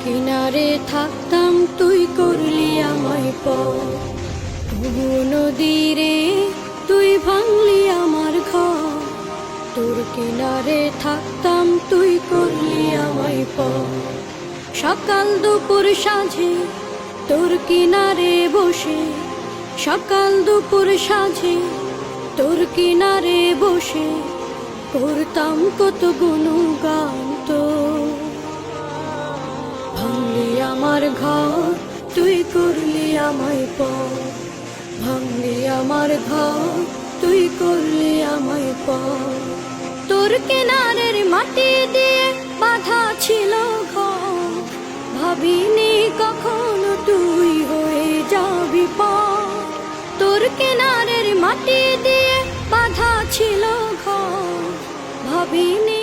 কিনারে থাকতাম তুই করলি আমায় পর, নদীরে তুই ভাঙলি আমার ঘর। তোর কিনারে থাকতাম তুই করলি আমায় পর, সকাল দুপুর সাঁঝে তোর কিনারে বসে, সকাল দুপুর সাঁঝে তোর কিনারে বসে করতাম কত গুণগান তোর। ভাঙলি আমার ঘর তুই করলি আমায় পর, ভাঙলি আমার ঘর তুই করলি আমায় পর। তোর কিনারের মাটি দিয়ে বাঁধা ছিল ঘর, ভাবিনি কখনো তুই হয়ে যাবি পর। তোর কিনারের মাটি দিয়ে বাঁধা ছিল ঘর, ভাবিনি